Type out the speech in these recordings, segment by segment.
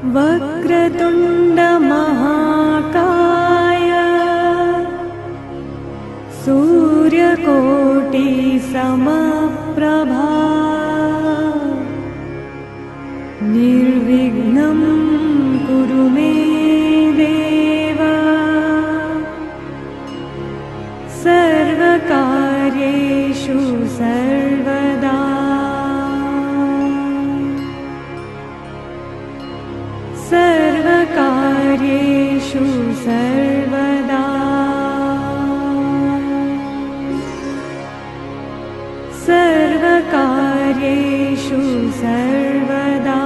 वक्रतुण्ड महाकाय सूर्यकोटि समप्रभा निर्विघ्नं कुरु मे देव सर्वकार्येषु सर्वदा सर्वकार्येषु सर्वदा सर्वकार्येषु सर्वदा।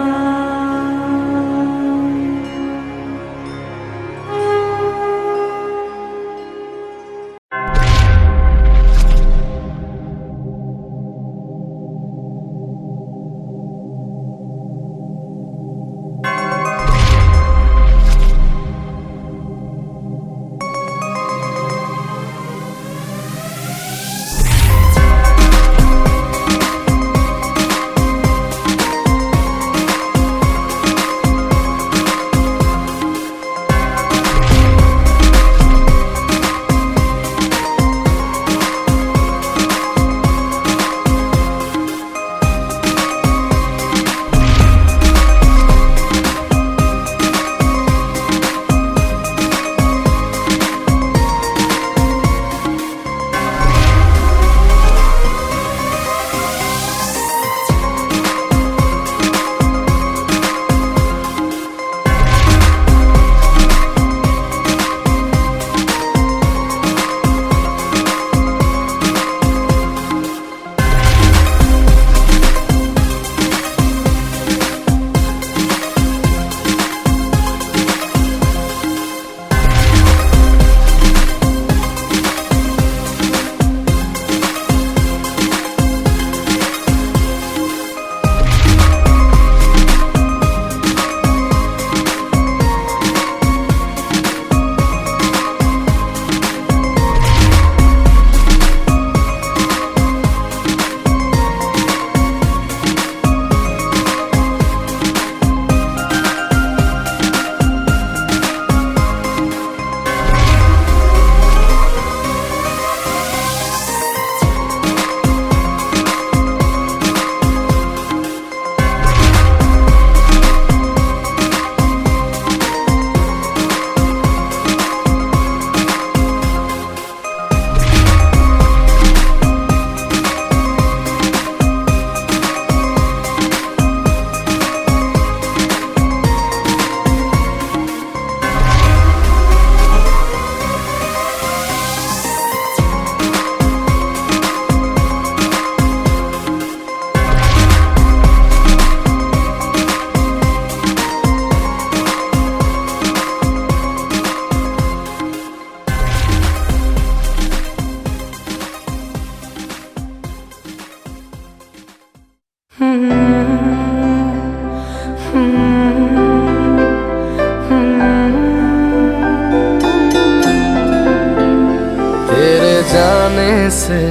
तेरे जाने से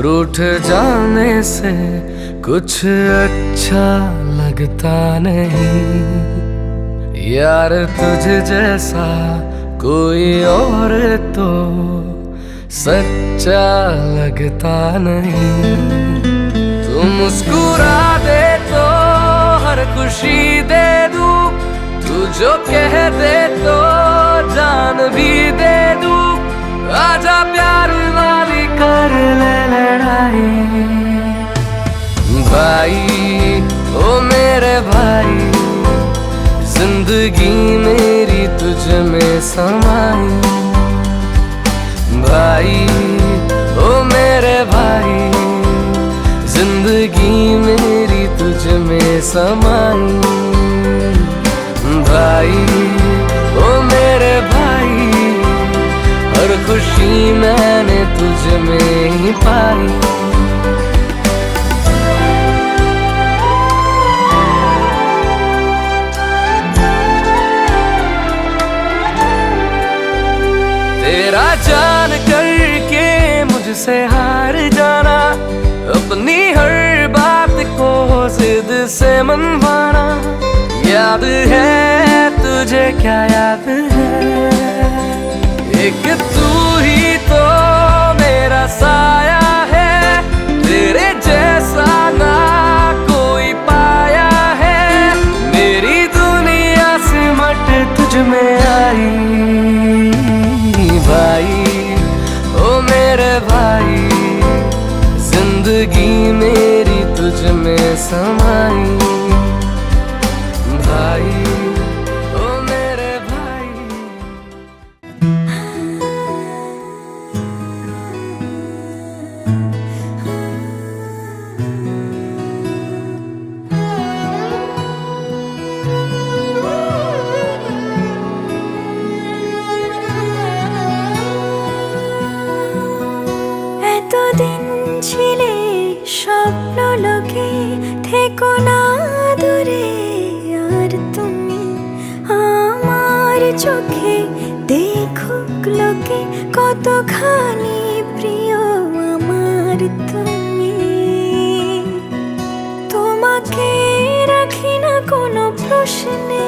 रूठ जाने से कुछ अच्छा लगता नहीं यार, तुझ जैसा कोई और तो सच्चा लगता नहीं। तू मुस्कुरा दे तो हर खुशी दे दूं, तू जो कह दे तो जान भी दे दूं। आजा प्यार वाली कर ले लड़ाई, भाई ओ मेरे भाई, जिंदगी मेरी तुझ में समाई। भाई ओ मेरे भाई, जिंदगी मेरी तुझ में समाई। भाई ओ मेरे भाई, हर खुशी मैंने तुझ में ही पाई। तेरा जान करके मुझसे हार जाना, अपनी हर बात को जिद से मनवाना, याद है तुझे क्या याद है, एक तू ही तो मेरा साया है, तेरे जैसा ना कोई पाया है, मेरी दुनिया सिमट तुझ में आई भाई, ओ मेरे भाई, जिंदगी मेरी तुझ में समाई भाई, ओ मेरे भाई। এতদিন ছিলে স্বপ্ন লোকে, থেকো না দূরে আর তুমি আমার চোখে, দেখুক লোকে কতখানি প্রিয় আমার তুমি। তোমাকে রাখি না কোনো প্রশ্নে,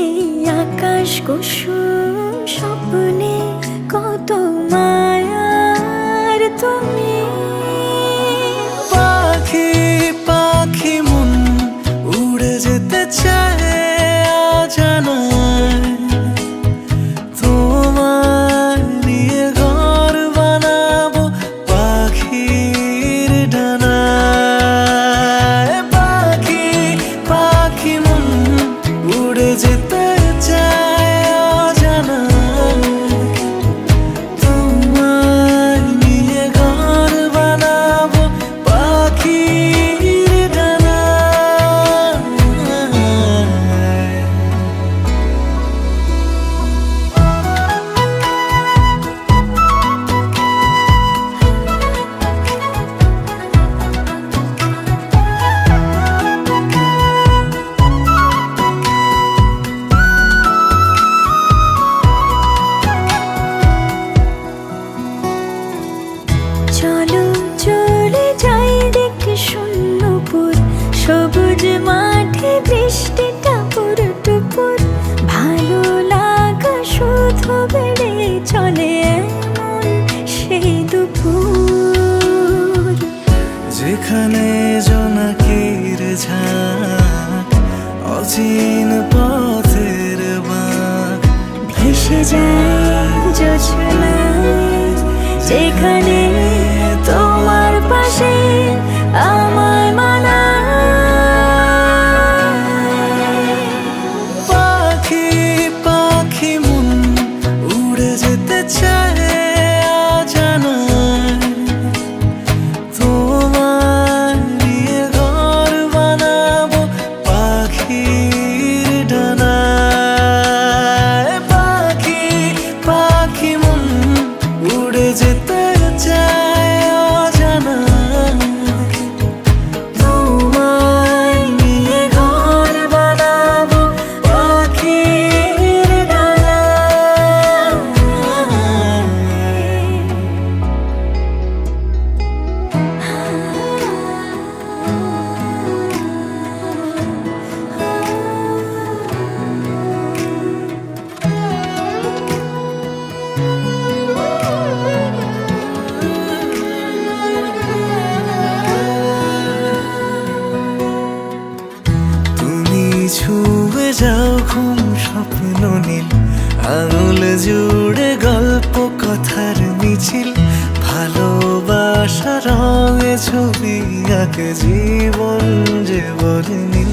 এই আকাশ কুসুম স্বপ্নে কত মায়ার তুমি। পাখি পাখি মন উড়ে যেতে চায় অজানায়, তোমার নিয়ে ঘর বানাবো পাখির ডানায়। পাখি পাখি মন উড়ে যেতে চায় অজানায়, তোমার নিয়ে ঘর বানাবো পাখির ডানায়। চলো চলে যাই দেখে শূন্যপুর, সবুজ মাঠে বৃষ্টি টাপুর টুপুর, ভালো লাগা শুধু বেড়ে চলে এমন সেই দুপুর। যেখানে জোনাকির ঝাঁক, অচিন পথের বাঁক, ভেসে যায় জোছনায়, যেখানে তোমার পাশে আমার মানায়। পাখি পাখি মন উড়ে যেতে চায় অজানায়, তোমার নিয়ে ঘর বানাবো পাখির ডানায়। পাখি পাখি মন উড়ে যেতে চায় অজানায়, তোমার নিয়ে ঘর বানাবো পাখির ডানায়। তুমি ছুঁয়ে যাও ঘুম স্বপ্ন নীল, আঙুল জুড়ে গল্প কথার মিছিল, ভালোবাসা রঙে ছবি আঁকে জীবন যে বলে নীল।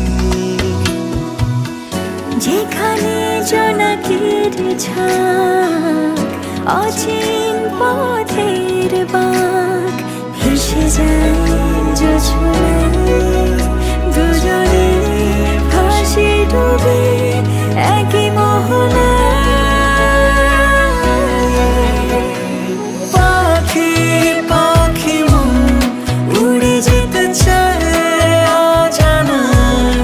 যেখানে জোনাকির ঝাঁক, অচিন পথের বাঁক, ভেসে যায় জোছনায়, দুজনে ভাসি ডুবে একই মোহনায়। পাখি পাখি মন উড়ে যেতে চায় অজানায়,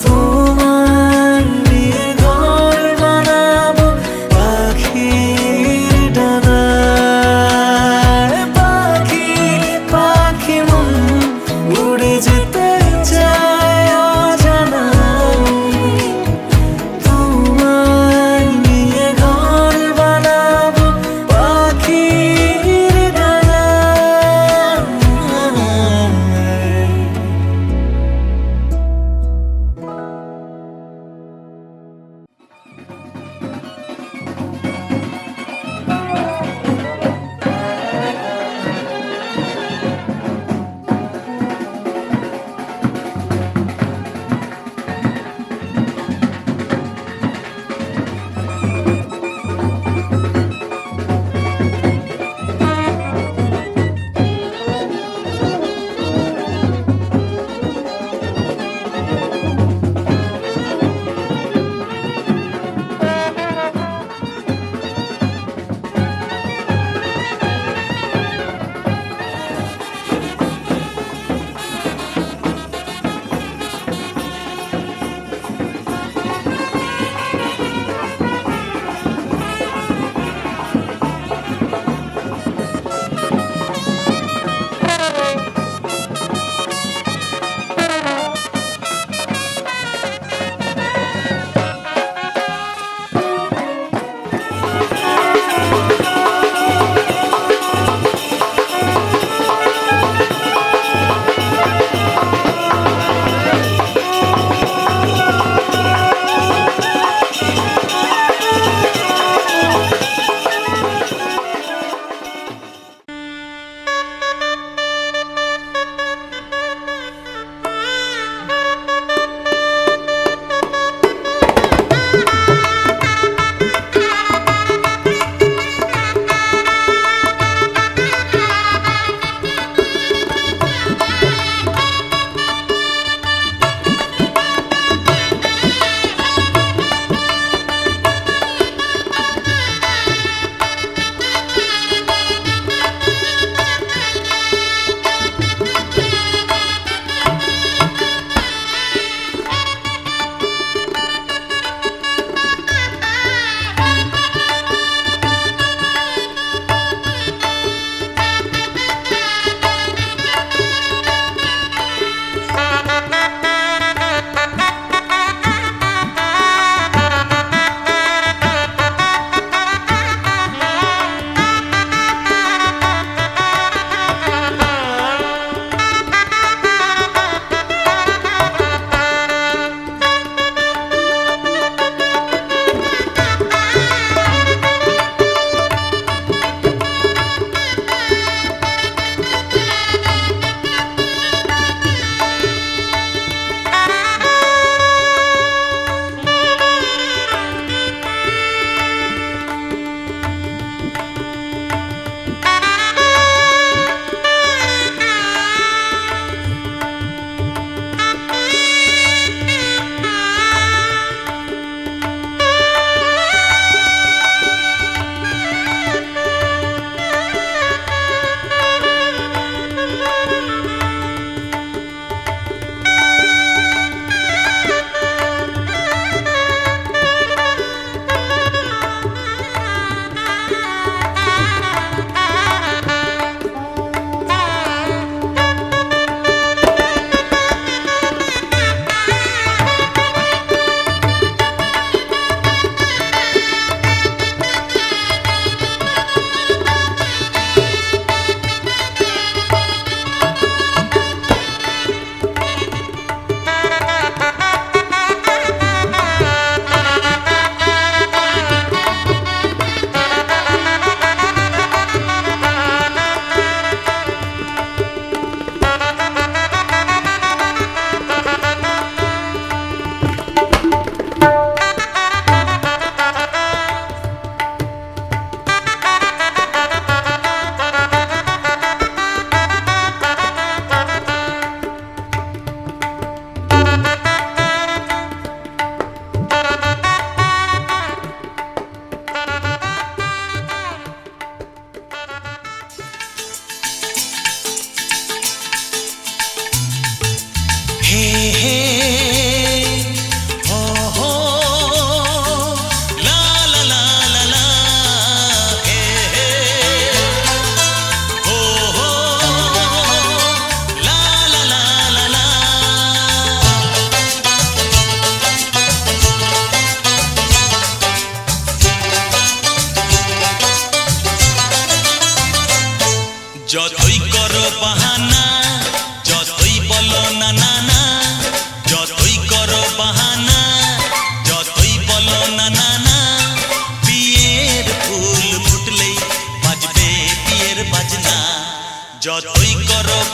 তোমার নিয়ে ঘর বানাবো পাখির ডানায়। পাখি পাখি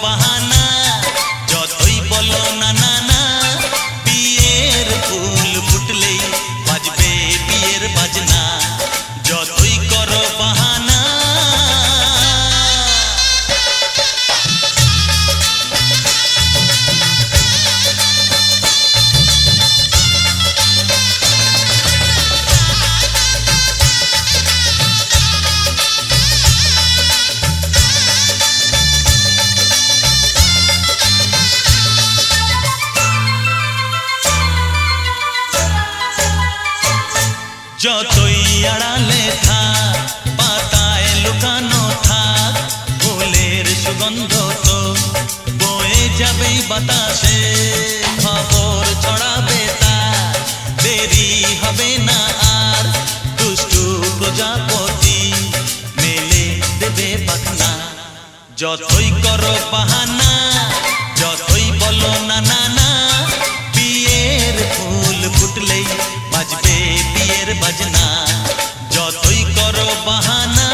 বাহানা যতই বলো না না না বিয়ের ফুল ফুটলেই বাজবে বিয়ের বাজনা যতই করো বাহানা যতই আড়ালে থাক পাতায় লুকানো থাক ফুলের সুগন্ধ তো বয়ে যাবেই বাতাসে খবর ছড়াবে তার দেরি হবে না আর দুষ্টু প্রজাপতি মেলে দেবে পাখনা যতই করো বাহানা যতই বলো না না না বিয়ের ফুল ফুটলেই বাজবে বিয়ের বাজনা যতই করো বাহানা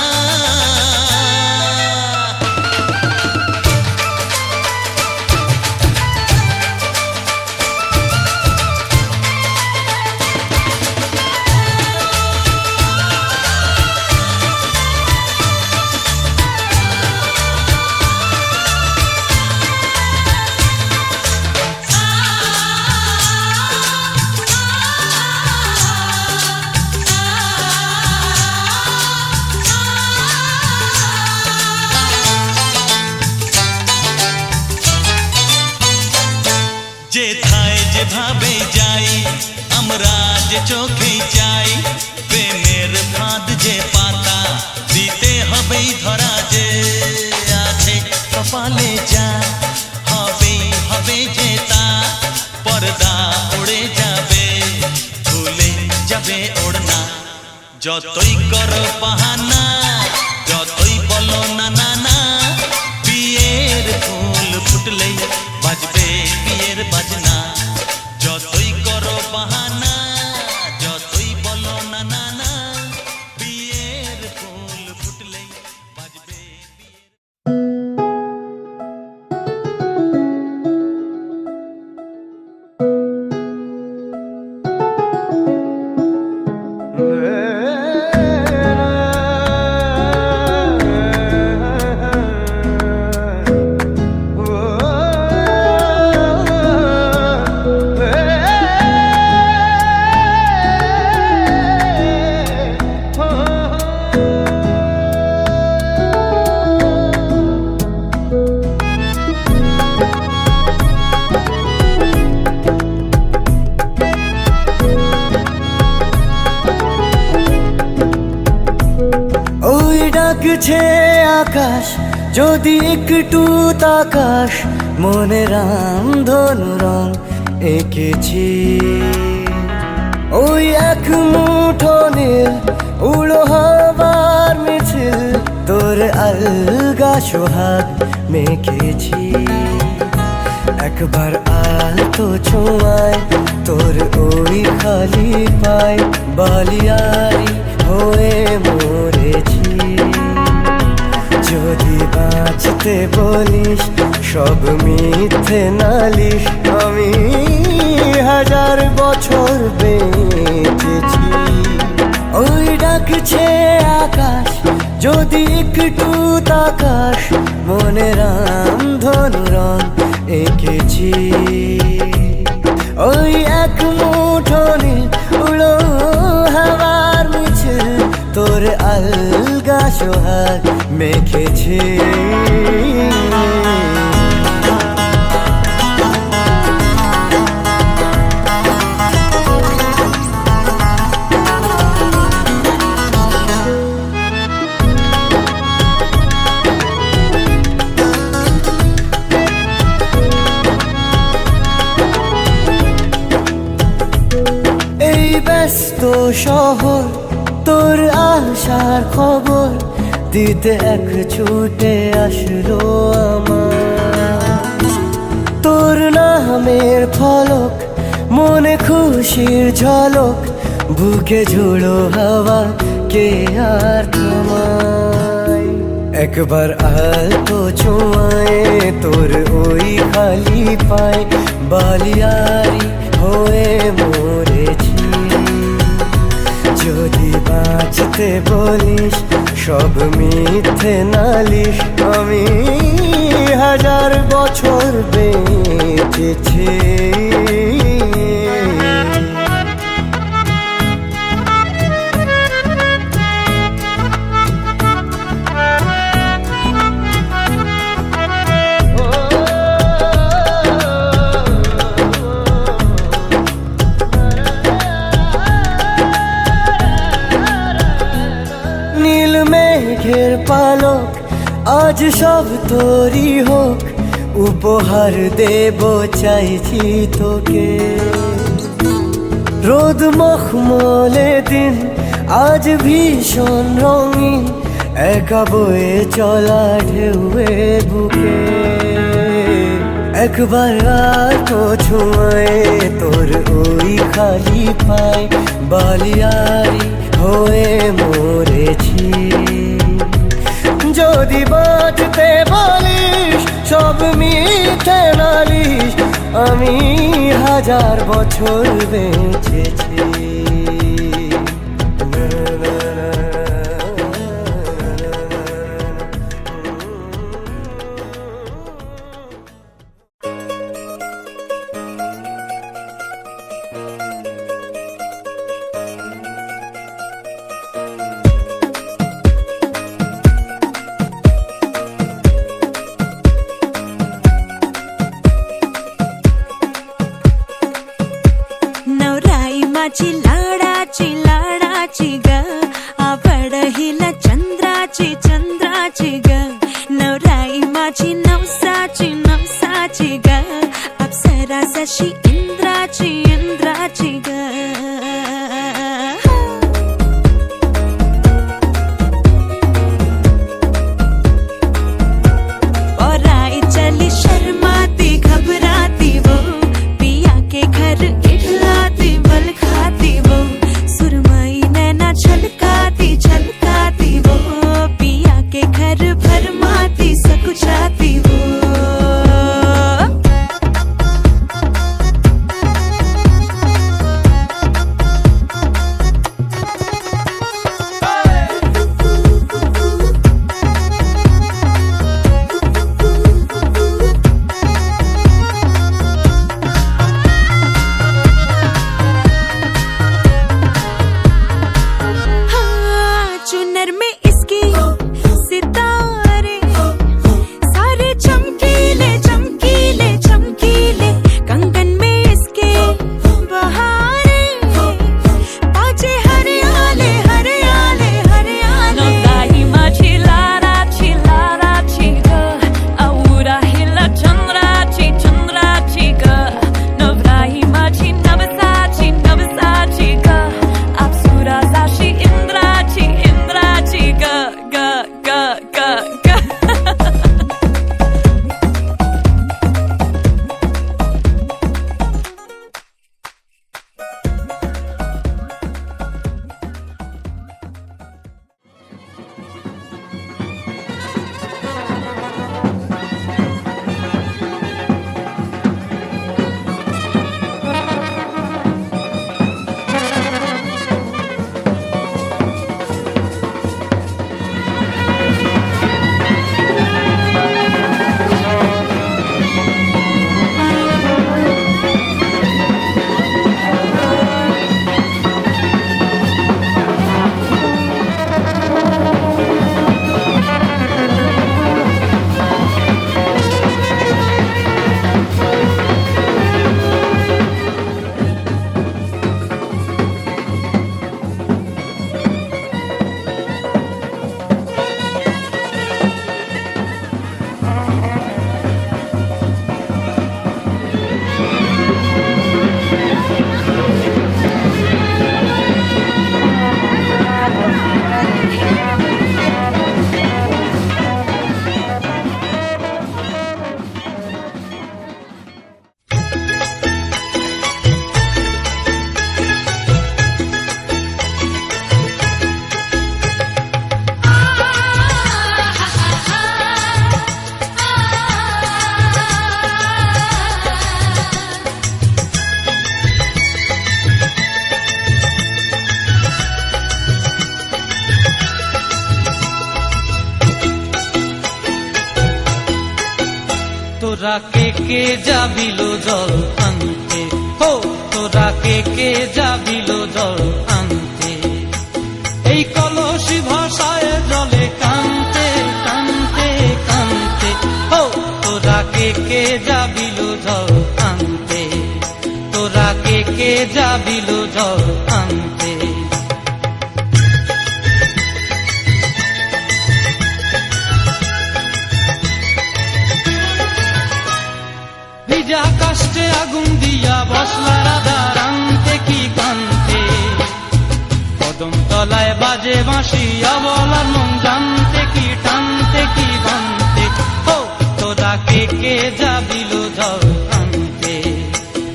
যেথায় যেভাবে যাই আমরা যে চোখেই চাই প্রেমের ফাঁদ যে পাতা দিতে হবেই ধরা যে আছে কপালে যা হবেই হবে যে তা পর্দা উড়ে যাবে ভুলে যাবে ওড়না যতই করো বাহানা যতই বলো না না না বিয়ের ফুল ফুটলেই বাজবে বিয়ের বাজনা যতই করো বাহানা যতই বলো না না না বিয়ের ফুল ফুটলেই বাজবে বিয়ের ডাকছে আকাশ যদি একটু তাকাস মনে রাম ধনু রং এঁকেছি ওই এক মুঠো নীল উড়ো হবার মিছিল তোর আলগা সোহাগ মেখেছি একবার আলতো ছোঁয়ায় তোর ওই খালি পায় বালিয়ারি হয়ে মরেছি যদি বাঁচতে বলিস সব মিথ্যে নালিশ আমি 1000 বছর বেঁচেছি ওই ডাকছে আকাশ যদি একটু তাকাস মনে রাম ধনু রং এঁকেছি ওই এক মুঠো নীল উড়ো হাওয়ার মিছিল তোর আলগা সোহাগ মেখেছি ব্যস্ত শহর তোর আশার খবর দিতে এক ছুটে আসলো আমার তোর নামের ফলক মনে খুশির ঝলক বুকে ঝুড়ো হাওয়া কে আর থামায় একবার আলতো ছোঁয়ায় তোর ওই খালি পায় বালিয়ারি হয়ে মরেছি। যদি বাঁচতে বলিস সব মিথ্যে নালিশ, আমি 1000 বছর বেঁচেছি। নীল মেঘের পালক আজ সব তোরই হোক, উপহার দেব চাইছি তোকে। রোদ মখমলে দিন আজ ভীষণ রঙিন, একা বয়ে চলা ঢেউয়ে বুকে। একবার তো ছোঁয়ায় তোর ওই খালি পায় বালিয়ারি হয়ে মরেছি। যদি বাঁচতে বলিস সব মিথ্যে নালিশ, আমি 1000 বছর বেঁচেছি। नवराई माझी लाडाची लाडाची ग, आवड हिला चंद्राची चंद्राची ग। नवराई माझी नवसाची नवसाची ग, अप्सरा जशी इंद्राची इंद्राची ग। पराई चली शर्माती घबराती वो, पिया के घर इठलाती बल खाती वो। सुरमई नैना छलकाती छलकाती वो, पिया के घर भरमाती सकुचाती वो। তোরা কে যাবিল জল আনতে, হো তোরা কে যাবিল জল আনতে, এই কলসি ভাষায় জলে কানতে কানতে কানতে, হো তোরা কে যাবিল জল আনতে, তোরা কে যাবিল জল আনতে। ভিজা কাষ্টে আগুন দিয়া বসলা রাধা রান্তে কি কান্তে, কদম তলায় বাজে বাঁশি অবলার মন জানতে কি টানতে কি বানতে, ও তোরা কে যাবিল জল আনতে,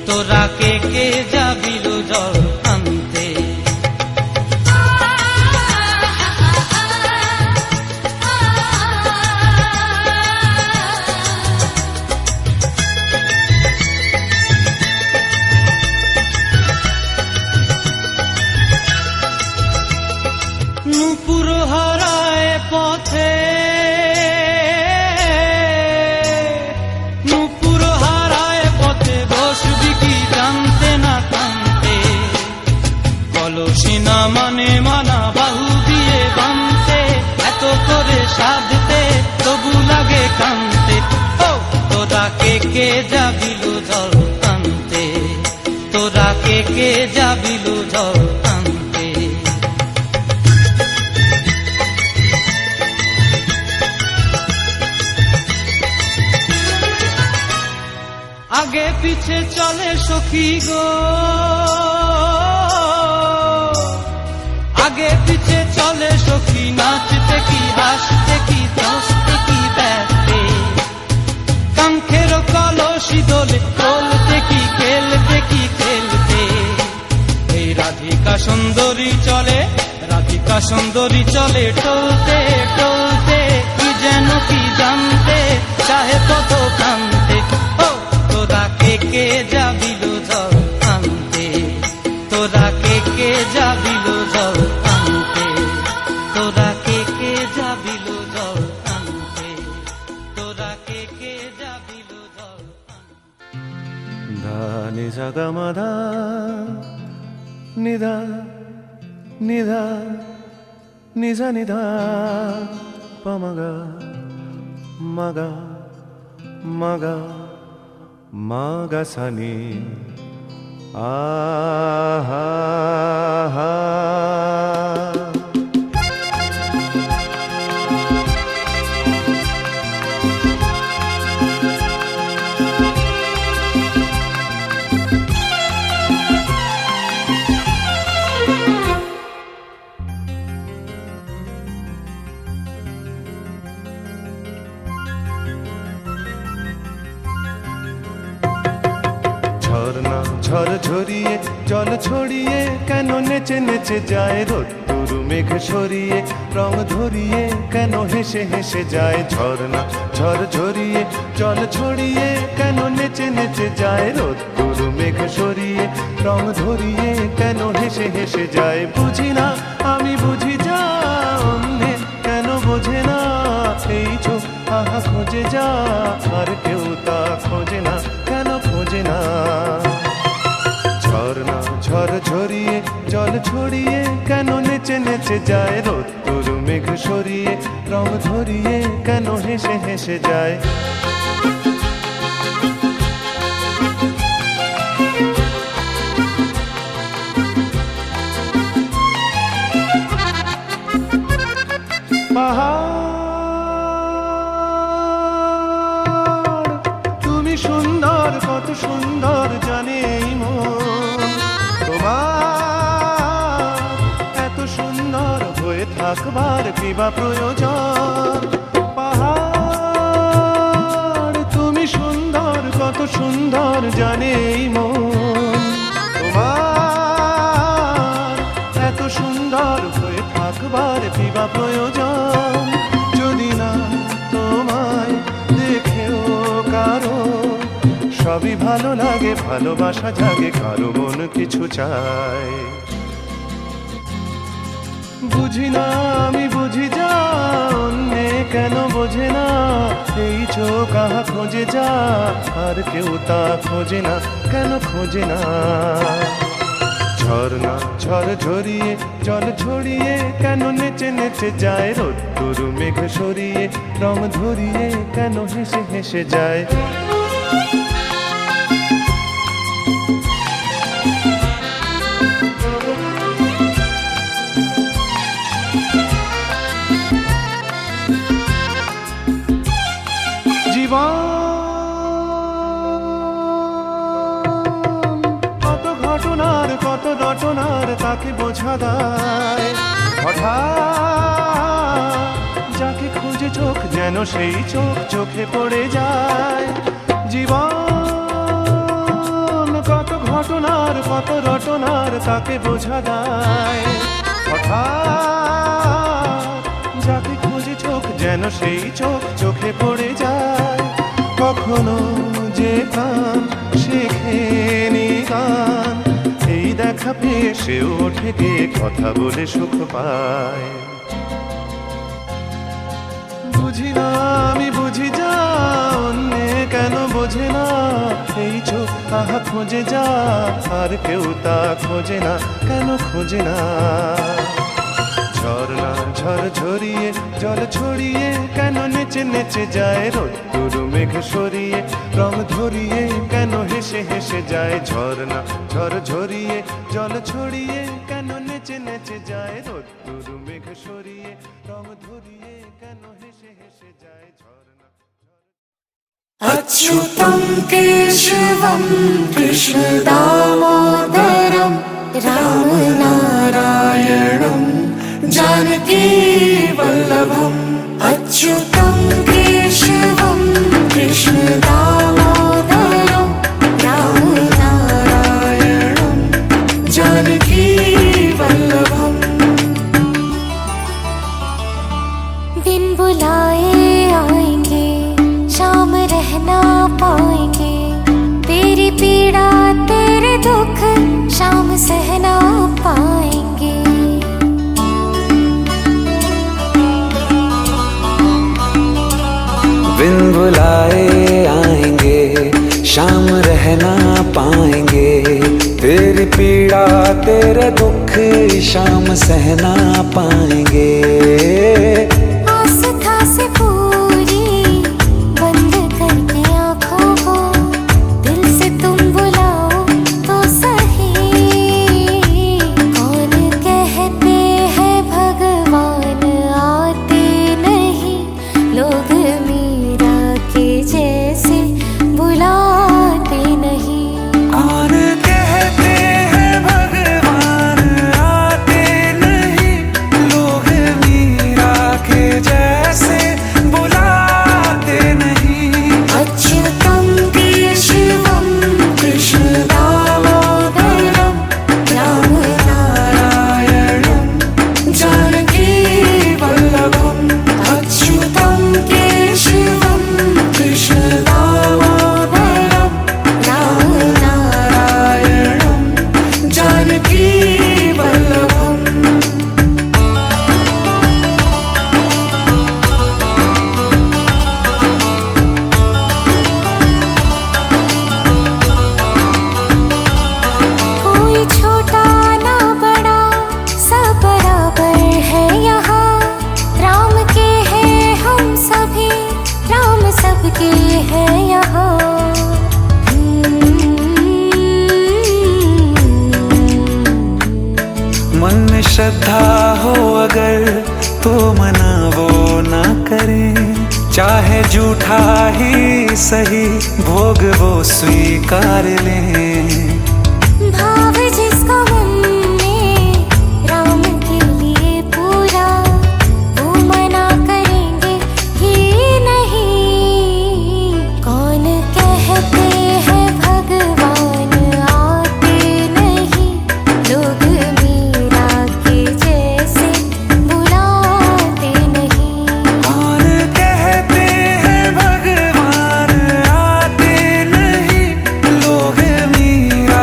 তোরা কে যাবিল জল আনতে। নূপুর হারায় পথে, নূপুর হারায় পথে বসবি কি জানতে না কানতে, কলসি না মানে মানা বাহু দিয়ে বানতে, এত করে সাধতে তবু লাগে কানতে, ও তোরা কে যাবিল জল আনতে, তোরা কে যাবিল জল আনতে। আগে পিছে চলে সখী গো, আগে পিছে চলে সখী, নাচতে কি হাসতে কি দোস্তে কি ব্যস্তে, কাঙ্ক্ষের কলসি দোলে বলতে কি খেলতে কি খেলতে, এই রাধিকা সুন্দরী চলে, রাধিকা সুন্দরী চলে টলতে টলতে, কি যেন কি জানতে চাহে তত কানতে, ও তোরা কে যাবিল জল আনতে, তোরা কে যাবিল জল আনতে, তোরা কে যাবিল জল আনতে, তোরা কে যাবিল জল আনতে। ধা নি সা গা মা ধা নি ধা নি ধা নি সা নি ধা পা মা গা মা গা মা গা মা গা সা নি আ হা হা। ঝর্ণা ঝড় ঝরিয়ে জল ছড়িয়ে কেন নেচে নেচে যায়, রোদ্দুর মেঘ সরিয়ে রং ধরিয়ে কেন হেসে হেসে যায়, ঝর্ণা ঝড় ঝরিয়ে জল ছড়িয়ে কেন নেচে নেচে যায়, রোদ্দুর মেঘ সরিয়ে রং ধরিয়ে কেন হেসে হেসে যায়, বুঝি না আমি বুঝি যা অন্যে কেন বোঝে না, এই চোখ আহা খোঁজে যা আর কেউ তা খোঁজে না, কেন খোঁজে না। ঝর্ণা ঝড় ঝরিয়ে জল ছড়িয়ে কেন নেচে নেচে যায়, রোদ্দুর মেঘ সরিয়ে রং ধরিয়ে কেন হেসে হেসে যায়। পাহাড় তুমি সুন্দর, কত সুন্দর জানে এই মন, তোমার এত সুন্দর হয়ে থাকবার কিবা প্রয়োজন। পাহাড় তুমি সুন্দর, কত সুন্দর জানে এই মন, তোমার এত সুন্দর হয়ে থাকবার কিবা প্রয়োজন। যদি না তোমায় দেখেও কারো সবই ভালো লাগে, ভালোবাসা জাগে, কারো মন কিছু চায়। বুঝি না আমি বুঝি যা অন্যে কেন বোঝে না, এই চোখ আহা খোঁজে যা আর কেউ তা খোঁজে না, কেন খোঁজে না। ঝর্ণা ঝড় ঝরিয়ে জল ছড়িয়ে কেন নেচে নেচে যায়, রোদ্দুর মেঘ সরিয়ে রং ধরিয়ে কেন হেসে হেসে যায়। জীবন কত ঘটনার কত রটনার তাকে বোঝা দায়, হঠাৎ যাকে খুঁজে চোখ যেন সেই চোখ চোখে পড়ে যায়। জীবন কত ঘটনার কত রটনার তাকে বোঝা দায়, হঠাৎ যাকে খুঁজে চোখ যেন সেই চোখ চোখে পড়ে যায়। কখনো যে কান শেখেনি গান, এই দেখা পেয়ে সেও ওঠে গিয়ে কথা বলে সুখ পায়। বুঝি না আমি বুঝি যা অন্যে কেন বোঝে না, এই চোখ আহা খোঁজে যা আর কেউ তা খোঁজে না, কেন খোঁজে না। ঝর্ণা ঝড় ঝরিয়ে জল ছড়িয়ে কেন নেচে নেচে যায়, রোদ্দুর মেঘ সরিয়ে রং ধরিয়ে কেন হেসে হেসে যায়। ঝর্ণা ঝড় ঝরিয়ে জল ছড়িয়ে কেন নেচে নেচে যায়, রোদ্দুর মেঘ সরিয়ে রং ধরিয়ে কেন হেসে হেসে যায়। ঝর্ণা अच्युतं केशवं कृष्ण दामोदरं रामनारायणं जानकी वल्लभम्। अच्युतं केशवं कृष्ण दामोदरं रामनारायणं जानकी वल्लभम्। बिन बुलाए आएंगे शाम रहना पाएंगे, तेरी पीड़ा तेरे दुख शाम सहना पाएंगे। बिन बुलाए आएंगे शाम रहना पाएंगे, तेरी पीड़ा तेरे दुख शाम सहना पाएंगे। आस्था से पूरी बंद करके आँखों को दिल से तुम बुलाओ तो सही। कौन कहते हैं भगवान आते नहीं, लोग मीरा के जैसे बुलाते नहीं। कौन कहते हैं भगवान आते नहीं, लोग मीरा के जैसे बुलाते नहीं। अच्युतं केशवं कृष्ण दामोदरं रामनारायणं जानकी वल्लभम्। अच्युतं केशवं कृष्ण दामोदरं रामनारायणं जानकी वल्लभम्। कोई छोटा ना बड़ा सब बराबर है यहाँ, राम के हैं हम सभी राम सबके हैं यहाँ। मन में श्रद्धा हो अगर तो मना वो ना करें, चाहे झूठा ही सही भोग वो स्वीकार लें। भाव जिसका मन में राम के लिए पूरा, वो मना करेंगे ही नहीं। कौन कहते हैं भगवान आते नहीं, लोग मीरा के जैसे बुलाते नहीं। कौन कहते हैं भगवान आते नहीं, लोग मीरा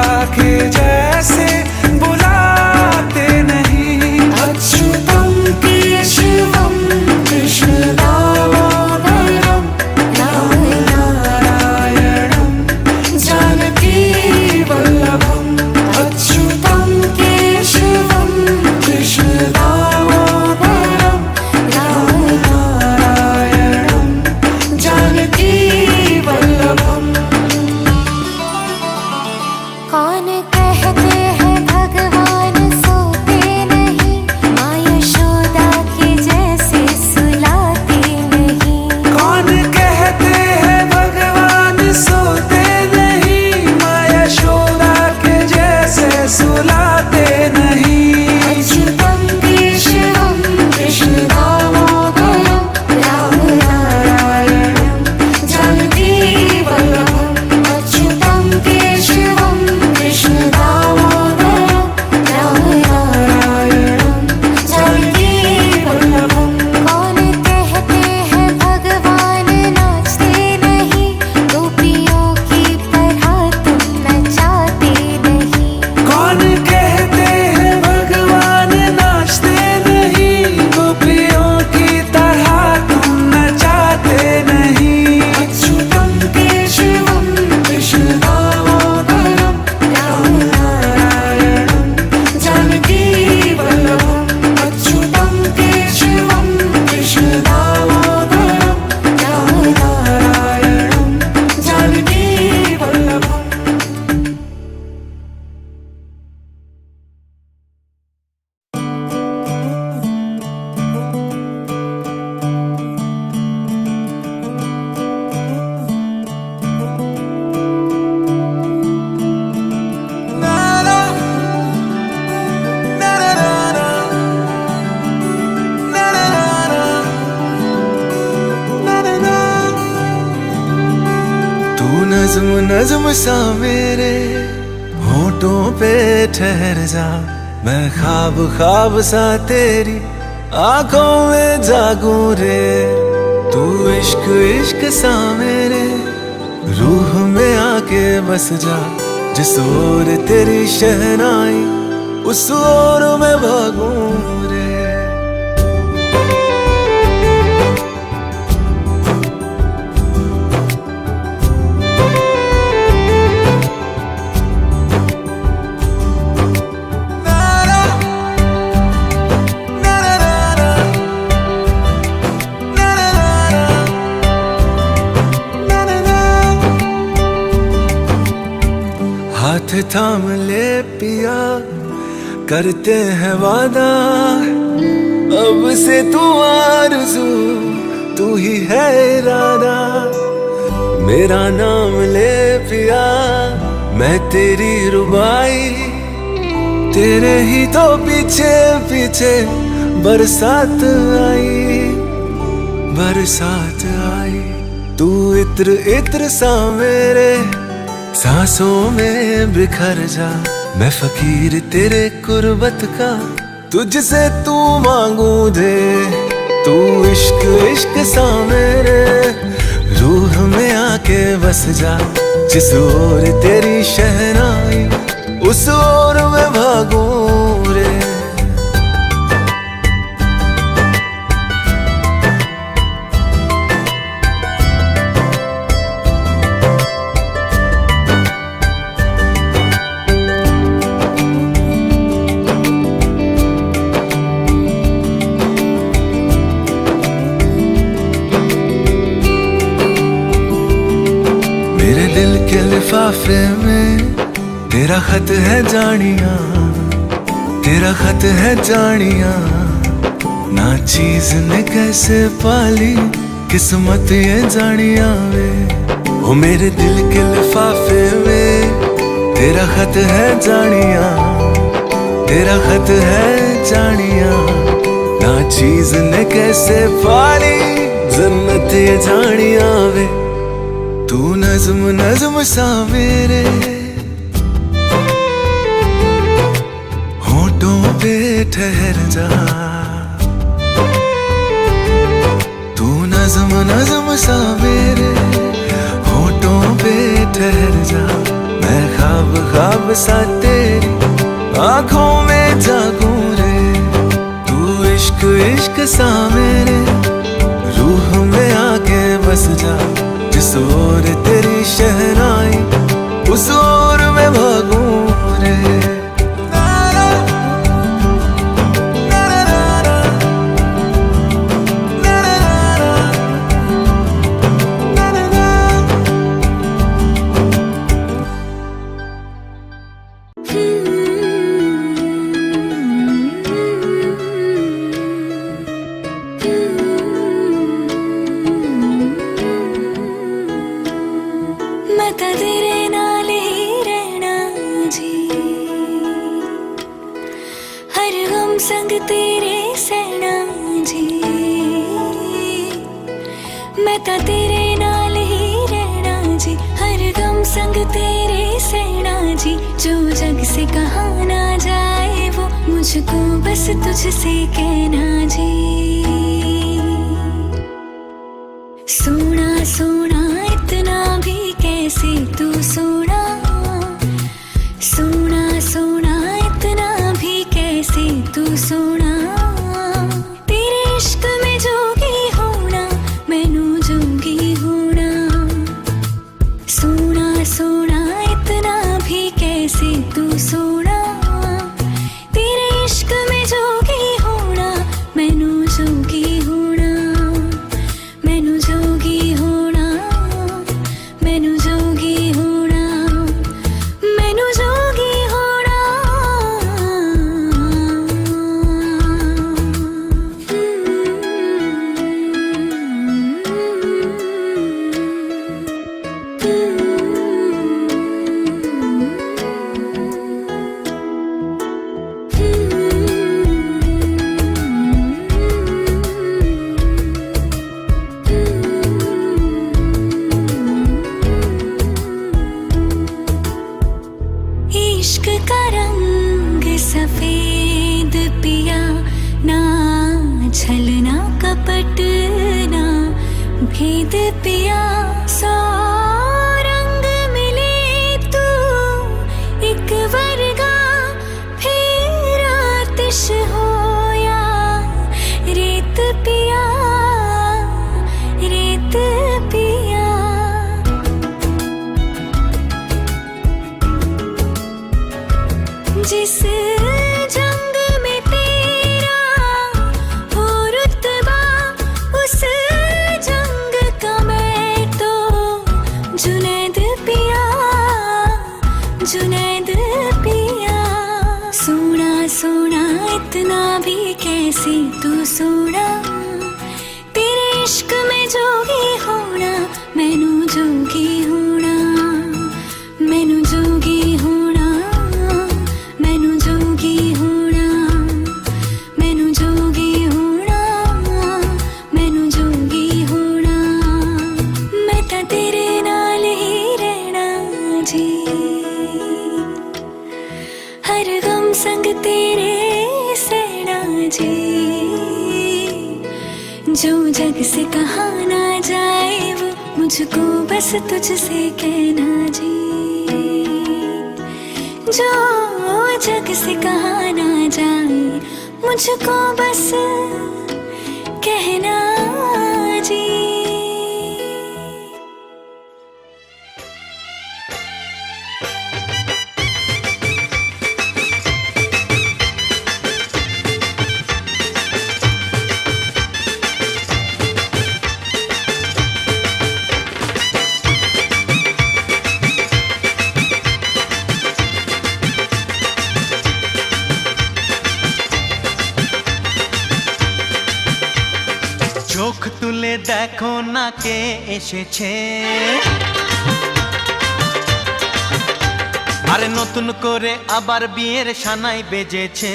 नज्म नज्म सा मेरे होठों पे ठहर जा, मैं ख्वाब ख्वाब सा तेरी आंखों में जागूं रे। तू इश्क इश्क सा मेरे रूह में आके बस जा, जिस ओर तेरी शहनाई उस ओर मैं भागूं रे। हाथ थाम ले पिया, करते हैं वादा, अब से तू आरज़ू तू ही है इरादा। मेरा नाम ले पिया, मैं तेरी रुबाई, तेरे ही तो पीछे पीछे बरसात आई, बरसात आई। तू इत्र इत्र सा मेरे सांसों में बिखर जा, मैं फकीर तेरे कुर्बत का, तुझसे तू मांगू दे। तू इश्क इश्क सा मेरे रूह में आके बस जा, जिस ओर तेरी शहनाई उस ओर मैं भागूं रे। मेरे दिल के लिफाफे में तेरा खत है जानिया, तेरा खत है जानिया। ना चीज ने कैसे पाली किस्मत ये जानिया वे। ओ मेरे दिल के लिफाफे में तेरा खत है जानिया, तेरा खत है जानिया। ना चीज ने कैसे पाली जन्नत ये जानिया वे। तू नज्म नज्म सा मेरे होठों पे ठहर जा, तू नज्म नज्म सा मेरे होठों पे ठहर जा। मैं ख्वाब ख्वाब सा तेरी आंखों में जागूं रे। तू इश्क इश्क सा मेरे रूह में आके बस जा, जिस ओर तेरी शहनाई उस ओर मैं भागूं रे। मैं तो तेरे नाल ही रहना जी, हर गम संग तेरे सहना जी। मैं तो तेरे नाल ही रहना जी, हर गम संग तेरे सहना जी। जो जग से कहा ना जाए वो मुझको बस तुझसे कहना जी। सोना सोना इतना भी कैसे तू सोना, सोना सोना इतना भी कैसे तू सोना। तेरे इश्क में जोगी होना मैनू जोगी होना। सोना सोना इतना भी कैसे तू सोना। तेरे इश्क में जोगी होना मैनू जोगी होना। मैनू जोगी होना, मैनू जोगी होना। सफेद पिया ना छलना कपट ना भेद पिया सौ रंग मिले तू एक वर्गा फिर आतिश होया रेत पिया रेत पिया जिस जंग में तेरा हो रुतबा उस जंग का मैं तो जुनैद पिया जुनैद पिया सोना सोना इतना भी कैसे तू सोना तेरे इश्क में जोगी होना मैनू जोगी होना मैनू जोगी होना मैनू जोगी होना मैनू जोगी होना मैनू जोगी होना मैं तां तेरे नाल ही रहना जी हर गम संग तेरे सहना जी जो जग से कहा ना जाए वो मुझको बस तुझसे कहना जी जो जग से कहा ना जाए मुझको बस कहना जी চোখ তুলে দেখো না কে এসেছে আরে নতুন করে আবার বিয়ের সানাই বেজেছে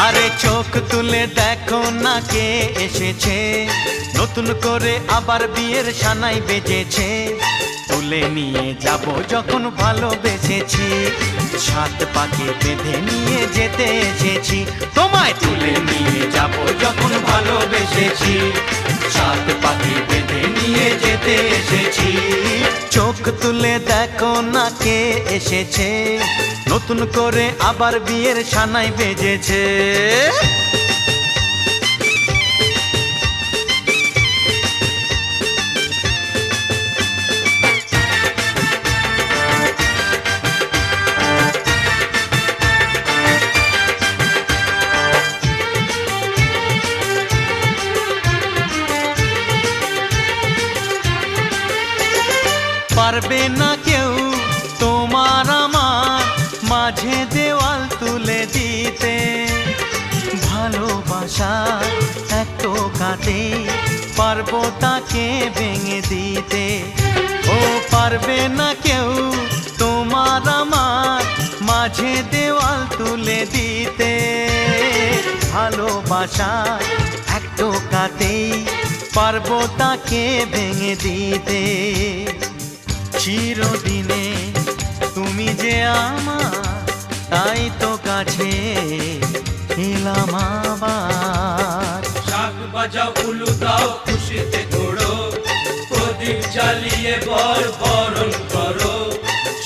আরে চোখ তুলে দেখো না কে এসেছে নতুন করে আবার বিয়ের সানাই বেজেছে তুলে নিয়ে যাব যখন ভালোবেসেছি সাত পাকে বেঁধে নিয়ে যেতে এসেছি তোমায় তুলে নিয়ে যাব যখন ভালোবেসেছি সাত পাকে বেঁধে নিয়ে যেতে এসেছি চোখ তুলে দেখো না কে এসেছে নতুন করে আবার বিয়ের সানাই বেজেছে পারবে না কেউ তোমার আমার মাঝে দেওয়াল তুলে দিতে ভালোবাসা এত কাটে পারবো তাকে ভেঙে দিতে ও পারবে না কেউ তোমার আমার মাঝে দেওয়াল তুলে দিতে ভালোবাসা এত কাটে পারবো তাকে ভেঙে দিতে চিরদিনে তুমি যে আমার তাই তো কাছে এলাম আবার শাক বাজাও উলু দাও খুশিতে ঘোড়ো প্রদীপ জ্বালিয়ে বর বরণ করো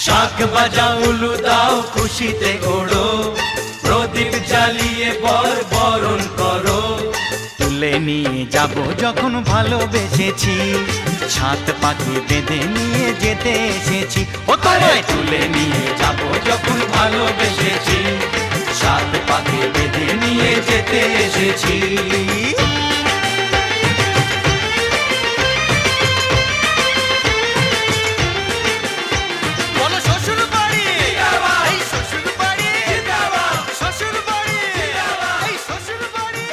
শাক বাজাও উলু দাও খুশিতে ওড়ো প্রদীপ জ্বালিয়ে বর বরণ করো তুলে নিয়ে যাব যখন ভালোবেসেছি সাত পাখি বেঁধে নিয়ে যেতে এসেছি ও তোমায় তুলে নিয়ে যাব যখন ভালোবেসেছি সাত পাকে বেঁধে নিয়ে যেতে এসেছি বলো শ্বশুর বাড়ি এই শ্বশুর বাড়ি শ্বশুর বাড়ি এই শ্বশুর বাড়ি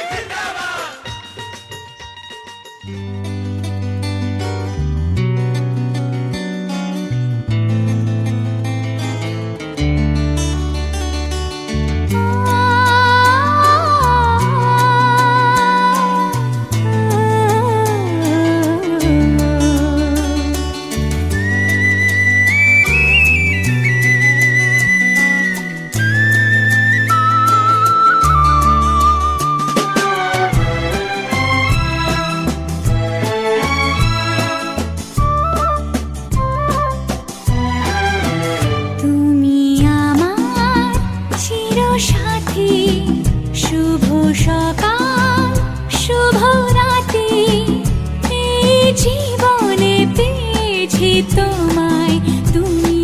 পেয়েছি তোমায়, তুমি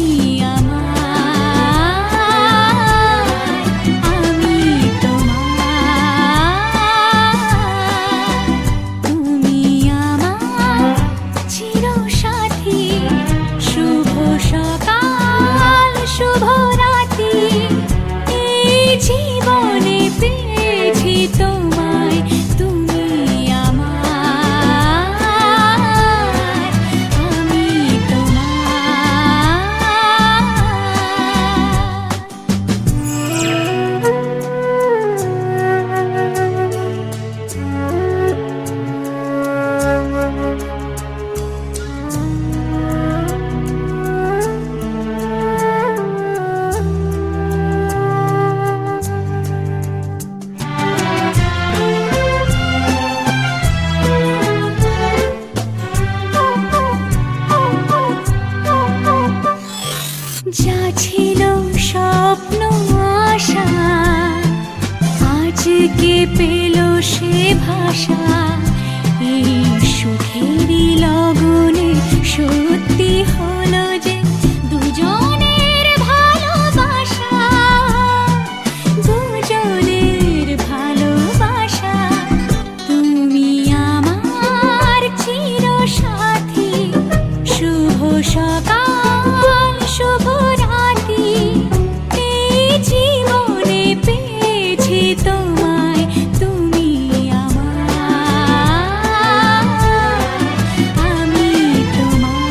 আমার, আমি তোমার, তুমি আমার চিরসাথী। শুভ সকাল শুভ রাতি, এই জীবনে পেয়েছি তোমায়, তুমি আমার, আমি যা ছিল স্বপ্ন আশা, আজকে পেল সে ভাষা। এই সুখেরই লগনে সত্যি হলো যে দুজনের ভালোবাসা, দুজনের ভালোবাসা। তুমি আমার চিরসাথী, শুভ সকাল শুভ রাতি, এই জীবনে পেয়েছি তোমায়, তুমি আমার, আমি তোমার।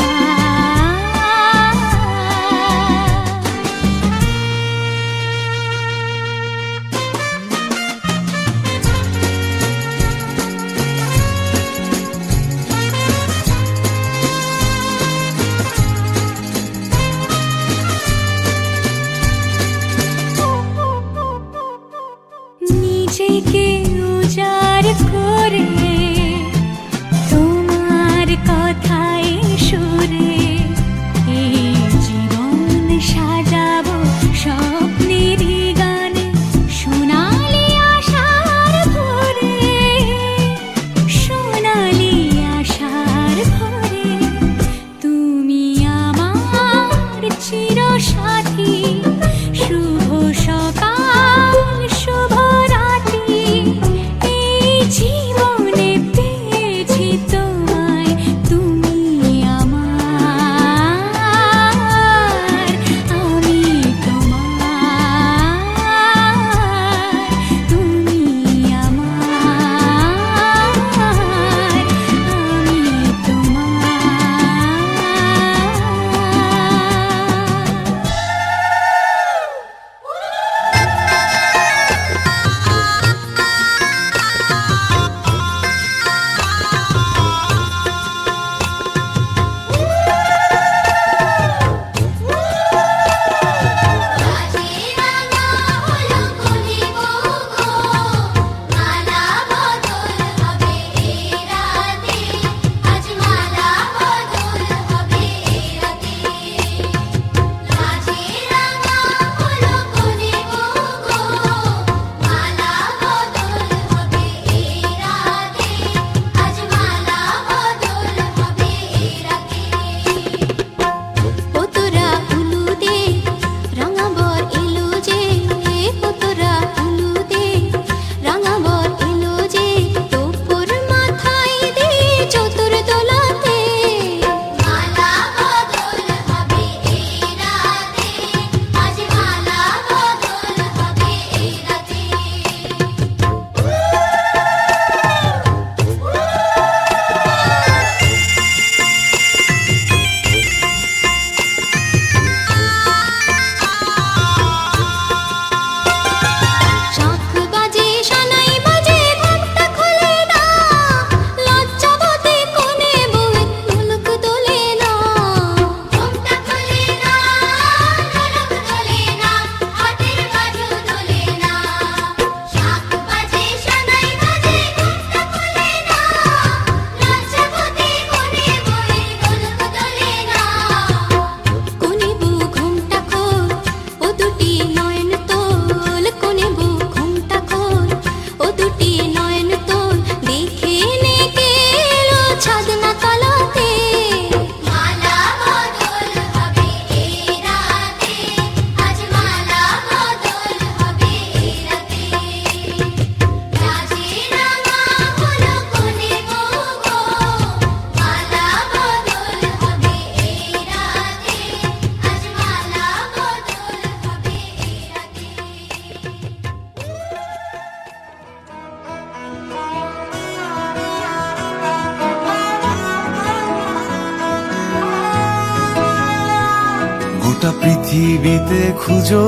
গোটা পৃথিবীতে খুঁজো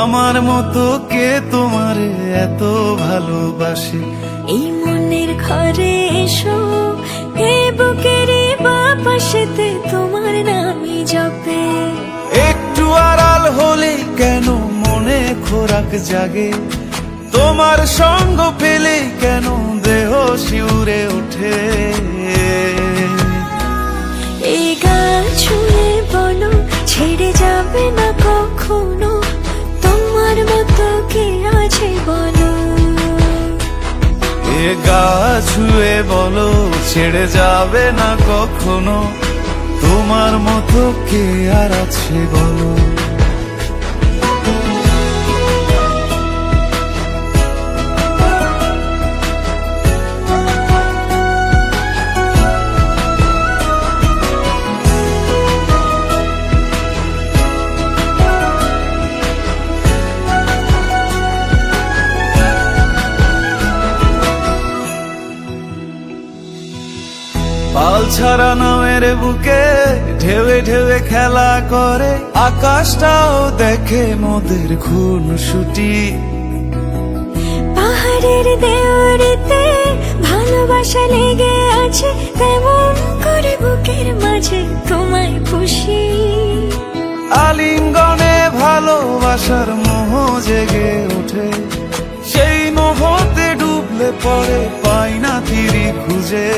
আমার মতো কে তোমার এত ভালোবাসে। এই মনের ঘরে এসো, এই বুকেরই বাপাশেতে তোমার নামই জপে। একটু আড়াল হলে কেন মনে খোরাক জাগে, তোমার সঙ্গ পেলে কেন দেহ শিউরে ওঠে। এই গান ছুঁয়ে বলো ছেড়ে যাবে না কখনো, তোমার মতো কে আছে বলো। এ গা ছুঁয়ে বলো ছেড়ে যাবে না কখনো, তোমার মতো কে আর আছে বলো। পাল ছাড়া নামের বুকে ঢেউে ঢেউে খেলা করে, আকাশটাও দেখে মোদের খুনসুটি। পাহাড়ের দেওয়ারিতে ভালোবাসা লেগে আছে, তেমন করে বুকের মাঝে তোমায় খুশি। আলিঙ্গনে ভালোবাসার মোহ জেগে ওঠে, সেই মোহতে ডুবলে পরে পাই না তীরি খুঁজে।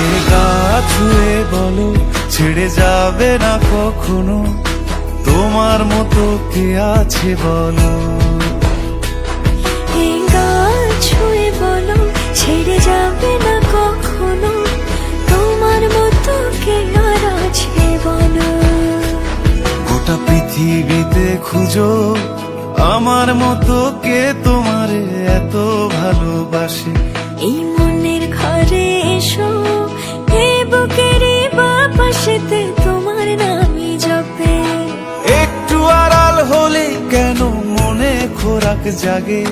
এ গা ছুঁয়ে বলো ছেড়ে যাবে না কখনো, তোমার মতো কে আছে বলো। এই গান ছুঁয়ে বলো ছেড়ে যাবে না কখনো, তোমার মতো কে আর আছে বলো। গোটা পৃথিবীতে খুঁজো আমার মতো কে তোমার এত ভালোবাসে। এই মনের ঘরে এসো, এই বুকেরই বাপাশেতে তোমার নামই জপে। একটু আড়াল হলে কেন মনে খোরাক জাগে,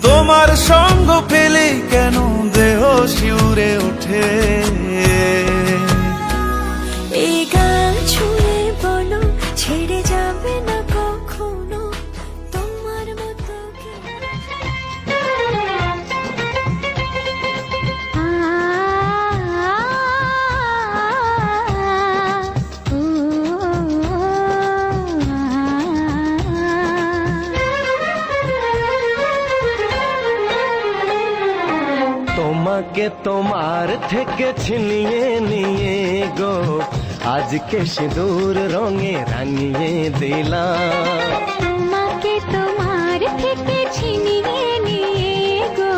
তোমার সঙ্গ পেলে কেন দেহ শিউরে ওঠে। এই গান ছুঁয়ে বলো ছেড়ে যাবে না কখনো, তোমার মতো কে। তোমাকে তোমার থেকে ছিনিয়ে নিয়ে গো, আজকে সিঁদুর রঙে রাঙিয়ে দিলাম। তোমাকে তোমার থেকে ছিনিয়ে নিয়ে গো,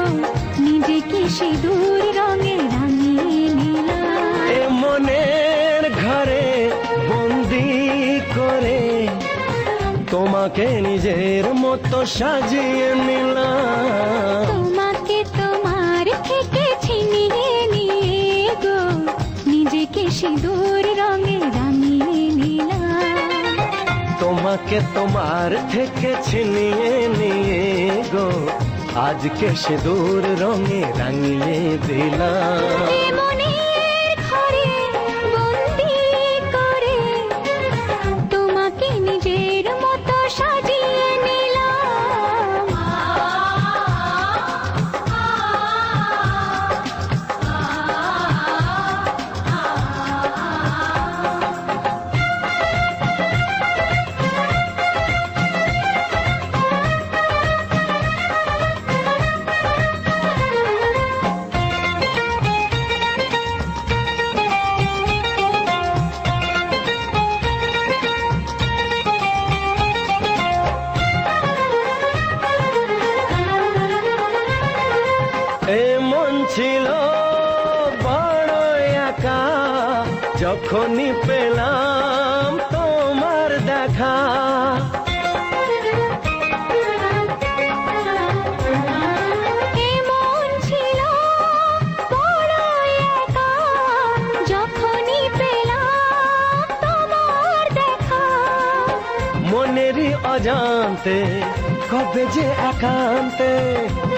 নিজেকে সিঁদুর রঙে রাঙিয়ে নিলাম। এ মনের ঘরে বন্দি করে তোমাকে নিজের মতো সাজিয়ে নিলাম। তোমাকে তোমার থেকে ছিনিয়ে নিয়ে গো, নিজেকে সিঁদুর রঙে রাঙিয়ে নিলাম। তোমাকে তোমার থেকে ছিনিয়ে নিয়ে গো, আজকে সিঁদুর রঙে রাঙিয়ে দিলাম। এ মনের ঘরে বন্দি করে তোমাকে নিজের মতো সাজিয়ে নিলাম। এ মন ছিল বড় একা, যখনই পেলাম তোমার দেখা। এ মন ছিল বড় একা, যখনই পেলাম তোমার দেখা। মনেরই অজান্তে কবে যে একান্তে,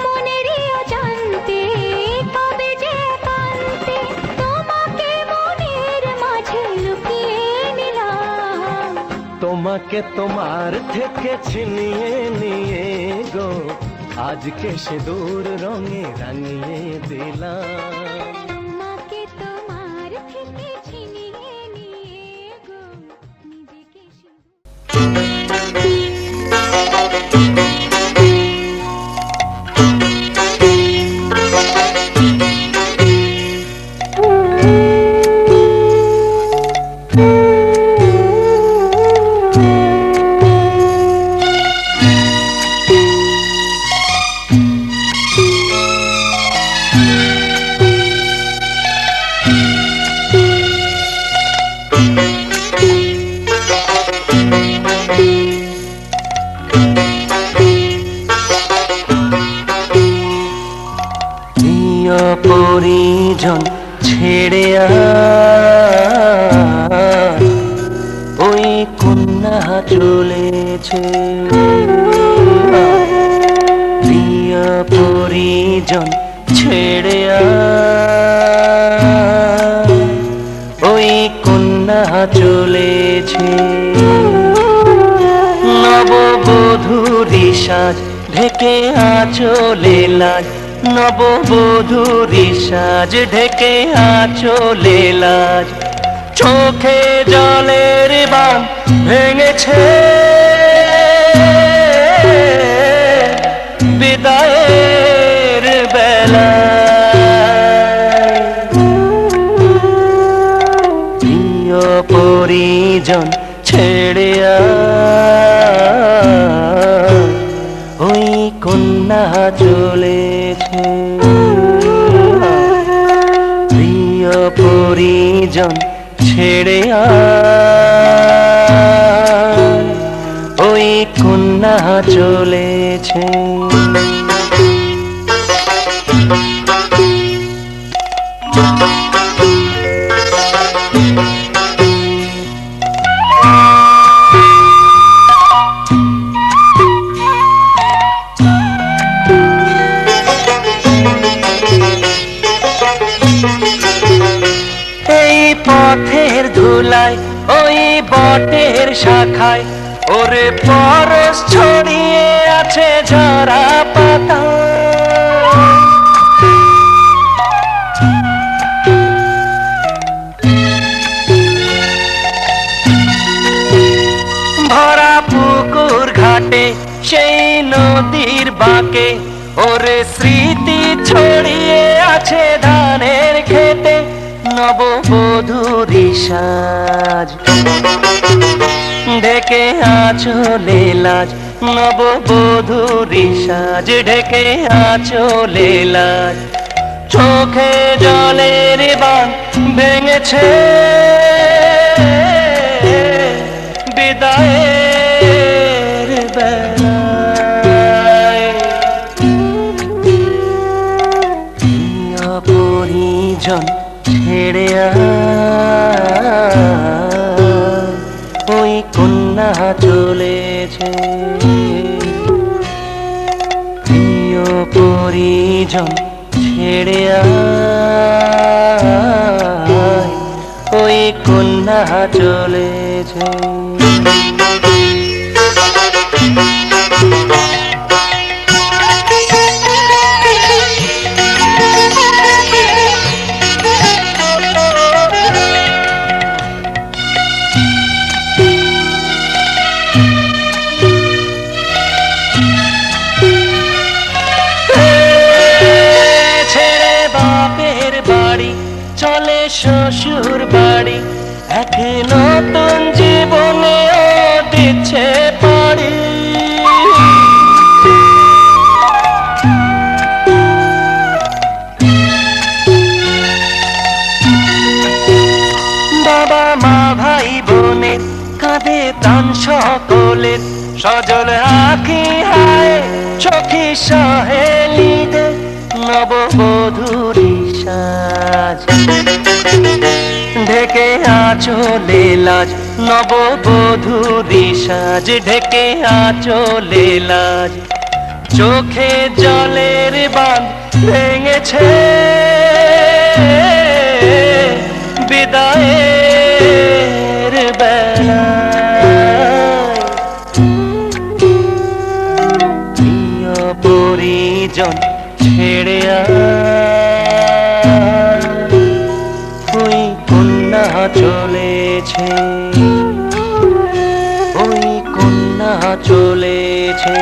মনেরই অজান্তে আমাকে তোমার থেকে ছিনিয়ে নিয়ে গো আজকে সে দূর রঙে রাঙিয়ে দিলাম। মাকে তোমার থেকে ছিনিয়ে নিয়ে গো নিজেকে পরিজন ছেড়ে ওই কন্যা চলেছে, প্রিয় পরিজন ছেড়ে ওই কন্যা চলেছে। নববধূরি সাজ ঢেকে আঁচলে লাজ, নববধূরি সাজ ঢেকে আঁচলে লাজ, চোখে জলের বাঁধ ভেঙেছে বিদায়ের বেলায়। প্রিয় পরিজন ছেড়ে ওই কন্যা চলেছে, প্রিয় পরিজন ছেড়ে ওই কন্যা চলেছে। পথের ধুলায় ওই বটের শাখায় ওরে পরশ ছড়িয়ে আছে ঝরা পাতা, ভরা পুকুর ঘাটে সেই নদীর বাঁকে ওরে স্মৃতি ছড়িয়ে আছে ধানের খেতে। নববধূরি সাজ ঢেকে আঁচলে লাজ, নববধূরি সাজ ঢেকে আঁচলে লাজ, চোখে জলের বাঁধ ভেঙেছে বিদায়ের বেলায়। প্রিয় পরিজন ছেড়ে ওই কন্যা চলেছে, প্রিয় পরিজন ছেড়ে ওই কন্যা চলেছে। চলে শ্বশুর বাড়ি, এক নতুন জীবনে ও দিচ্ছে পাড়ি। বাবা মা ভাই বোনের কাঁধে প্রাণ সকলের, সজল আঁখি হায় চোখে সহেলিদের। নববধূরি সাজ ঢেকে আঁচলে লাজ, নববধূরি সাজ ঢেকে আঁচলে লাজ, চোখে জলের বাঁধ ভেঙেছে বিদায়ের বেলায়। নির্জন ছেড়ে ওই কন্যা চলেছে, ওই কন্যা চলেছে।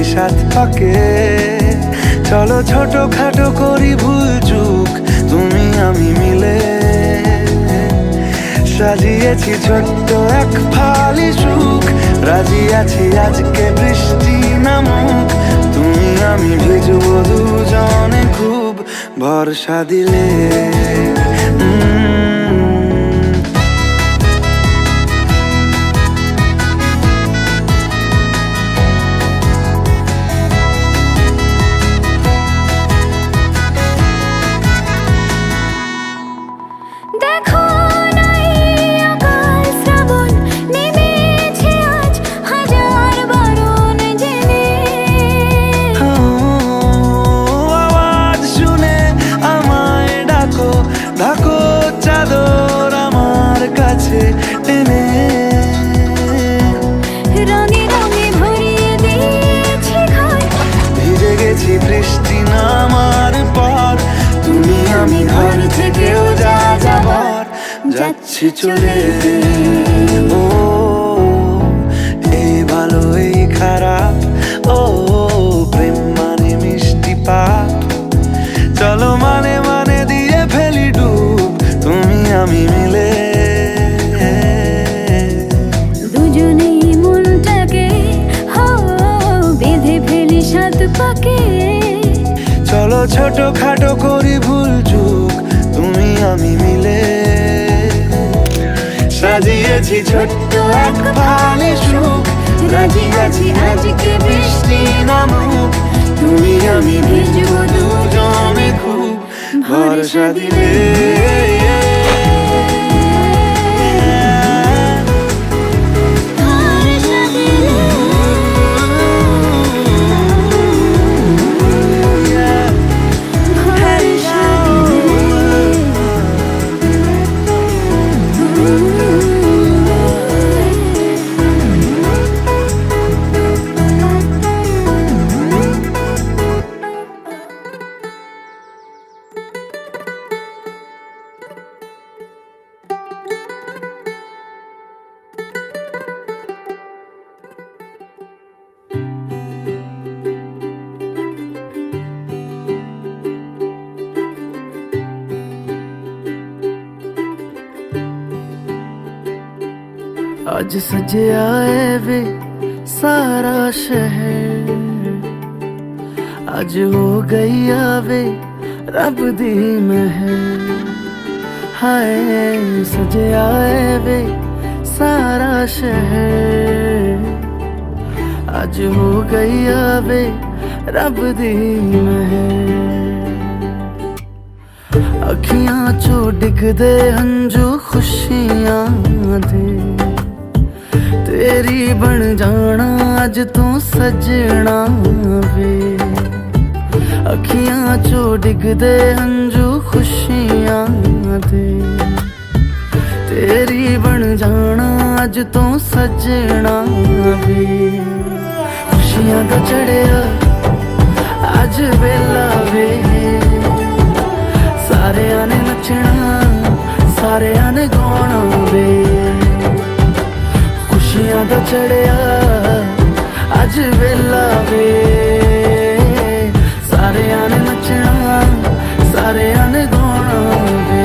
ফেলি সাত পাকে। চলো ছোট খাটো করি ভুল চুক তুমি আমি মিলে। সাজিয়েছি ছোট্ট এক ফালি সুখ, রাজি আছি আজকে বৃষ্টি নামুক। তুমি আমি ভিজবো দুজনে খুব ভরসা দিলে। দেখো নাই আকাল শ্রাবণ, নেমেছে আজ হাজার বারণ জেনে। আওয়াজ শুনে আমায় ডাকো, ডাকো চাদর আমার কাছে টেনে। রঙে রঙে ভরিয়ে দিয়েছি ঘর, ভিজে গেছি বৃষ্টি নামার পর। তুমি আমি ঘর থেকেও যা যাবার যাচ্ছি চলে। ও এই ভালো এই খারাপ, ও প্রেম মানে মিষ্টি পাপ। চলো মানে মানে দিয়ে ফেলি ডুব তুমি আমি মিলে। দুজনেই মনটাকে বেঁধে ফেলি সাত পাকে। চলো ছোট খাটো করি ভুল চুক তুমি আমি মিলে। সাজিয়েছি ছোট্ট এক ফালি সুখ, রাজি আছি আজকে বৃষ্টি নামুক। তুমি আমি ভিজবো দুজনে খুব ভরসা দিলে। ਅੱਜ ਸਜਿਆ ਏ ਵੇ ਸਾਰਾ ਸ਼ਹਿਰ, ਅੱਜ ਹੋ ਗਈ ਆਵੇ ਰੱਬ ਦੀ ਮਹਿਰ। ਹਾਏ ਸਜਿਆ ਏ ਵੇ ਸਾਰਾ ਸ਼ਹਿਰ, ਅੱਜ ਹੋ ਗਈ ਆਵੇ ਰੱਬ ਦੀ ਮਹਿਰ। ਅੱਖੀਆਂ ਚੋਂ ਡਿੱਗਦੇ ਹੰਝੂ ਖੁਸ਼ੀਆਂ ਦੇ, तेरी बन जाना अज तू सजना वे। अखियां चो डिगदे हंजू खुशियां दे, तेरी बन जाना अज तू सजना वे। खुशियां दा चढ़िया अज वेला वे, सारेयां ने नचना सारेयां ने गाना वे। खुशियां दा चढ़िया अज वेला वे, सारेयां ने नचना सारेयां ने गाना वे।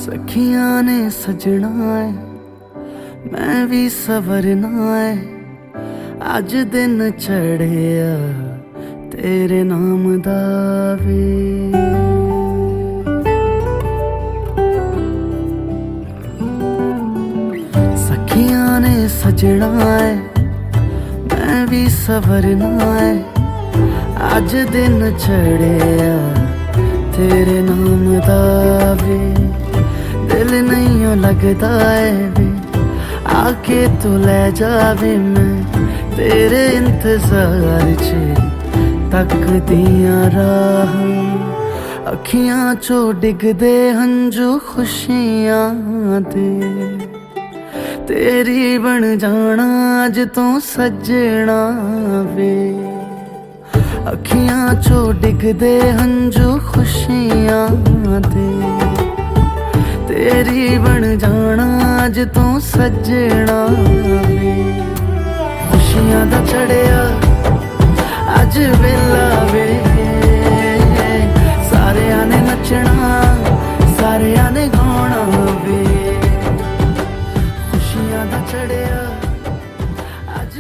सखियां ने सजना है मैं भी सवरना है, अज दिन चढ़िया तेरे नाम दा वे। सखियां ने सजना है मैं भी सवरना है, अज दिन चढ़िया तेरे नाम दा वे। दिल नहीं लगता है वे आके तू ले जावे, मैं तेरे इंतजार च तकदियां राह अखियां चो डिगदे हंजू खुशियां दे तेरी बन जाना अज तो सजना वे अखियां चो डिगदे हंजू खुशियां दे तेरी बन जाना अज तो सजना वे खुशियां दा चढ़िया अज वेला वे सारियां ने नचना सारियां ने गाना वे खुशियां दा चढ़िया अज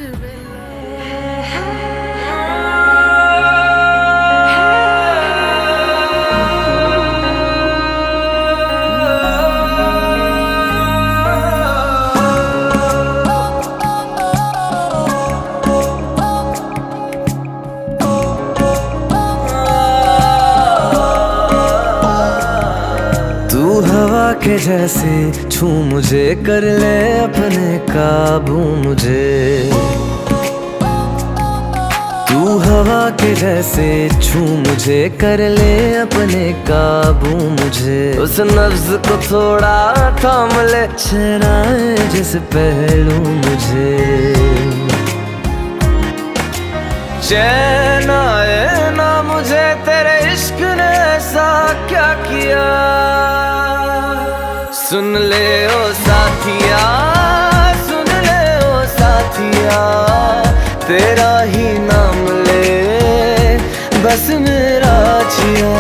हवा के जैसे छू मुझे कर ले अपने काबू मुझे तू हवा के जैसे छू मुझे कर ले अपने काबू मुझे उस नफ्ज को थोड़ा थाम ले शराए जिस पहलू मुझे चैन आए ना मुझे तेरे इश्क ने ऐसा क्या किया सुन ले ओ साथिया सुन ले ओ साथिया तेरा ही नाम ले बस मेरा जिया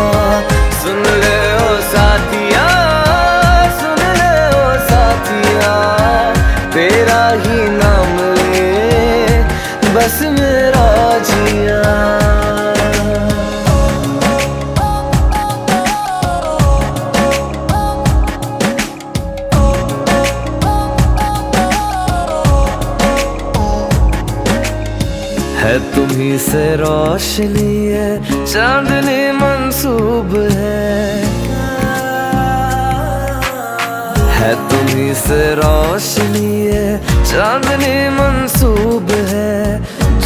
सुन ले ओ साथिया सुन ले ओ साथिया तेरा ही नाम ले बस मेरा जिया है तुम्ही से रोशनी है चांदनी मंसूब है तुम्ही से रोशनी है चांदनी मंसूब है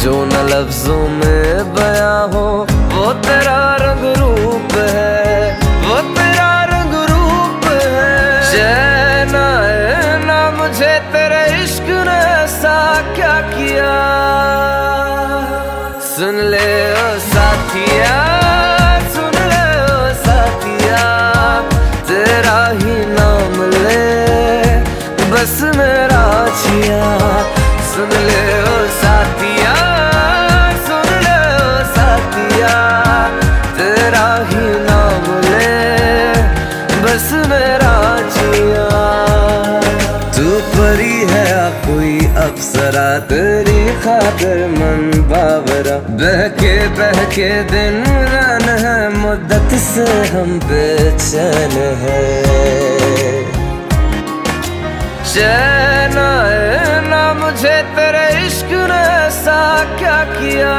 जो न लफ्जों में बयां हो वो तेरा रंग रूप है वो तेरा रंग रूप है चैन आए ना मुझे तेरे इश्क ने ऐसा क्या किया सुन ले ओ साथिया सुन ले ओ साथिया तेरा ही नाम ले बस मेरा जिया सुन ले ओ साथिया सुन ले ओ साथिया तेरा ही नाम ले बस मेरा जिया तू परी है या कोई अप्सरा तेरी खातिर मन बावरा बहके दिन रान है मुद्दत से हम बेचैन है चैन आए ना मुझे तेरे इश्क ने ऐसा क्या किया